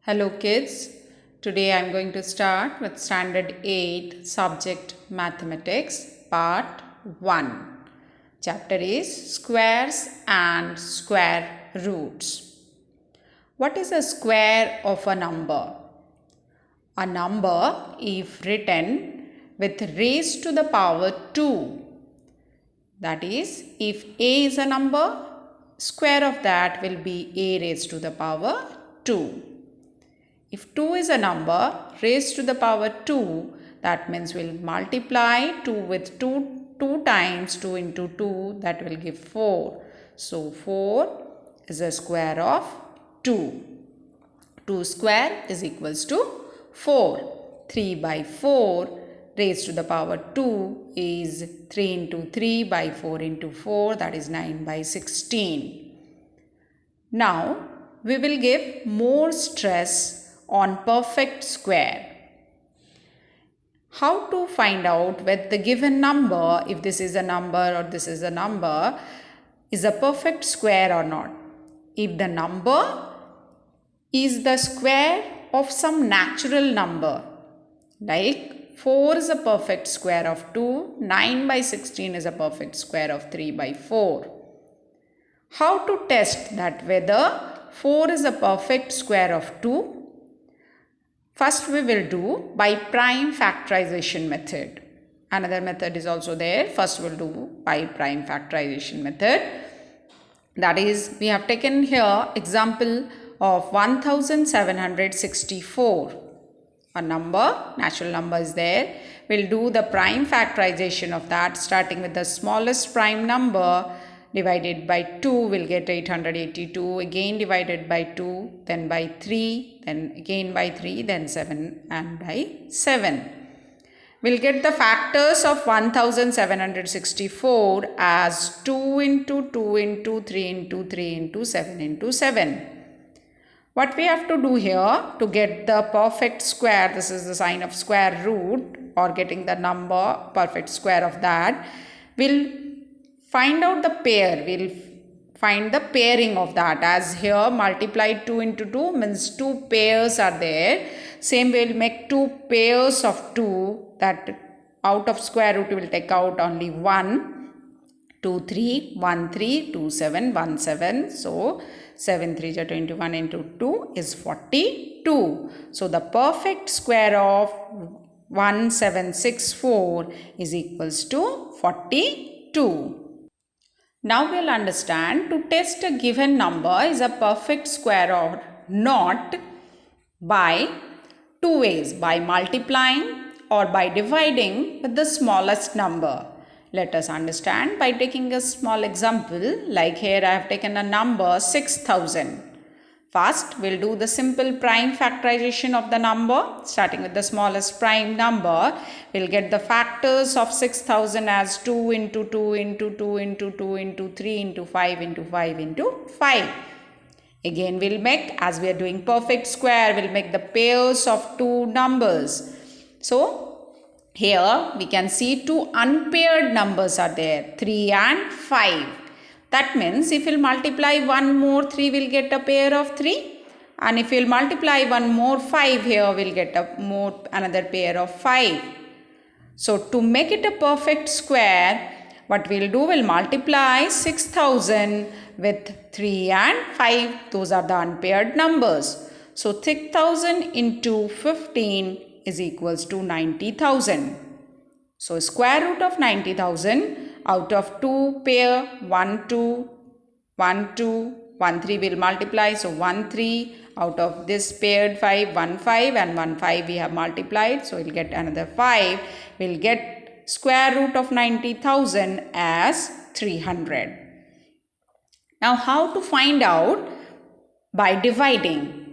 Hello kids, today I am going to start with Standard 8 Subject Mathematics Part 1. Chapter is Squares and Square Roots. What is a square of a number? A number, if written with raised to the power 2, that is, if a is a number, square of that will be a raised to the power 2. If 2 is a number raised to the power 2, that means we'll multiply 2 with 2 times 2 into 2, that will give 4. So 4 is a square of 2. 2 square is equals to 4. 3 by 4 raised to the power 2 is 3 into 3 by 4 into 4, that is 9 by 16. Now we will give more stress on perfect square. How to find out whether the given number, if this is a number or this is a number, is a perfect square or not? If the number is the square of some natural number, like 4 is a perfect square of 2, 9 by 16 is a perfect square of 3 by 4. How to test that whether 4 is a perfect square of 2? First we will do by prime factorization method. Another method is also there. First we will do by prime factorization method. That is, we have taken here example of 1764. A number, natural number is there. We will do the prime factorization of that, starting with the smallest prime number. Divided by 2 will get 882, again divided by 2, then by 3, then again by 3, then 7 and by 7. We'll get the factors of 1764 as 2 into 2 into 3 into 3 into 7 into 7. What we have to do here to get the perfect square, this is the sign of square root or getting the number perfect square of that, we'll find out the pair, we'll find the pairing of that, as here multiplied 2 into 2 means 2 pairs are there. Same way we'll make 2 pairs of 2, that out of square root we will take out only 1, 2 3, 1 3, 2 7, 1 7. So 7 3 is 21 into 2 is 42. So the perfect square of 1764 is equals to 42. Now we will understand to test a given number is a perfect square or not by two ways, by multiplying or by dividing with the smallest number. Let us understand by taking a small example, like here I have taken a number 6000. First, we will do the simple prime factorization of the number. Starting with the smallest prime number, we will get the factors of 6000 as 2 into 2 into 2 into 2 into 3 into 5 into 5 into 5. Again, we will make, as we are doing perfect square, we will make the pairs of two numbers. So, here we can see two unpaired numbers are there, 3 and 5. That means if we'll multiply one more 3, we'll get a pair of 3. And if we'll multiply one more 5 here, we'll get another pair of 5. So to make it a perfect square, what we'll do, we'll multiply 6000 with 3 and 5. Those are the unpaired numbers. So 6000 into 15 is equals to 90,000. So square root of 90,000 out of 2 pair, 1 2, 1 2, 1 3 will multiply. So 1 3 out of this paired 5, 1 5 and 1 5 we have multiplied. So we'll get another 5. We'll get square root of 90,000 as 300. Now how to find out? By dividing.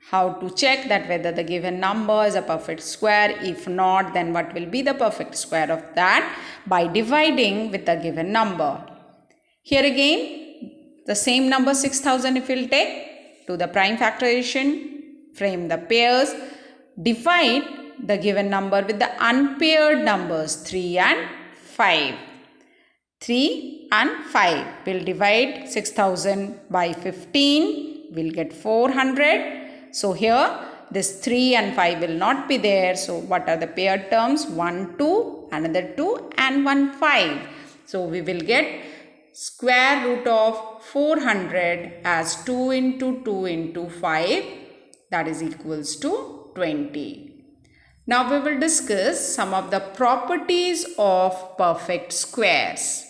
How to check that whether the given number is a perfect square. If not, then what will be the perfect square of that? By dividing with the given number. Here again, the same number 6000 if we will take to the prime factorization, frame the pairs, divide the given number with the unpaired numbers 3 and 5. 3 and 5 will divide 6000 by 15, we'll get 400. So here this 3 and 5 will not be there. So what are the paired terms? 1 2, another 2 and 1 5. So we will get square root of 400 as 2 into 2 into 5, that is equals to 20. Now we will discuss some of the properties of perfect squares.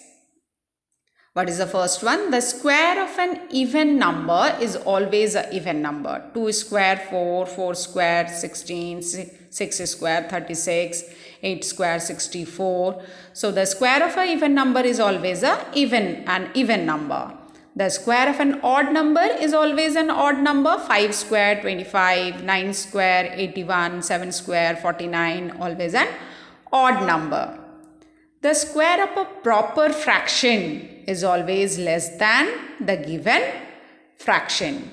What is the first one? The square of an even number is always an even number. 2 square 4, 4 square 16, 6 square 36, 8 square 64. So the square of an even number is always an even number. The square of an odd number is always an odd number. 5 square 25, 9 square 81, 7 square 49, always an odd number. The square of a proper fraction is always less than the given fraction.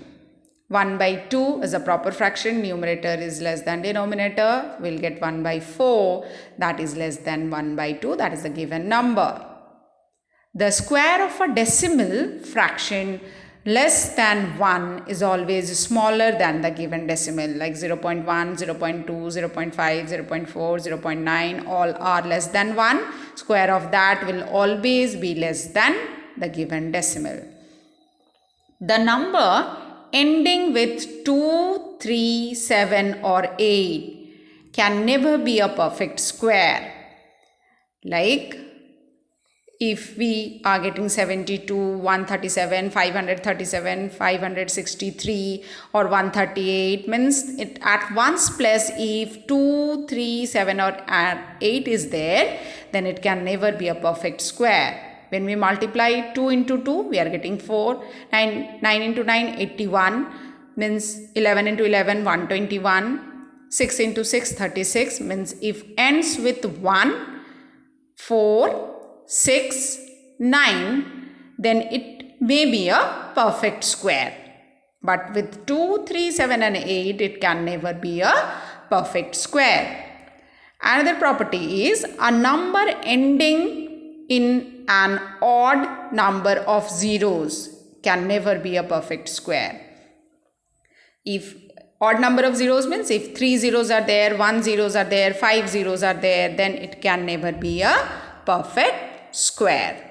1 by 2 is a proper fraction. Numerator is less than denominator. We'll get 1 by 4. That is less than 1 by 2. That is the given number. The square of a decimal fraction less than 1 is always smaller than the given decimal, like 0.1, 0.2, 0.5, 0.4, 0.9, all are less than 1. Square of that will always be less than the given decimal. The number ending with 2, 3, 7 or 8 can never be a perfect square. Like if we are getting 72, 137, 537, 563 or 138, means it at one's place if 2, 3, 7 or 8 is there, then it can never be a perfect square. When we multiply 2 into 2, we are getting 4. 9 into 9, 81. Means 11 into 11, 121. 6 into 6, 36. Means if ends with 1, 4, 6, 9, then it may be a perfect square. But with 2, 3, 7 and 8, it can never be a perfect square. Another property is a number ending in an odd number of zeros can never be a perfect square. If odd number of zeros means if 3 zeros are there, 1 zeros are there, 5 zeros are there, then it can never be a perfect square.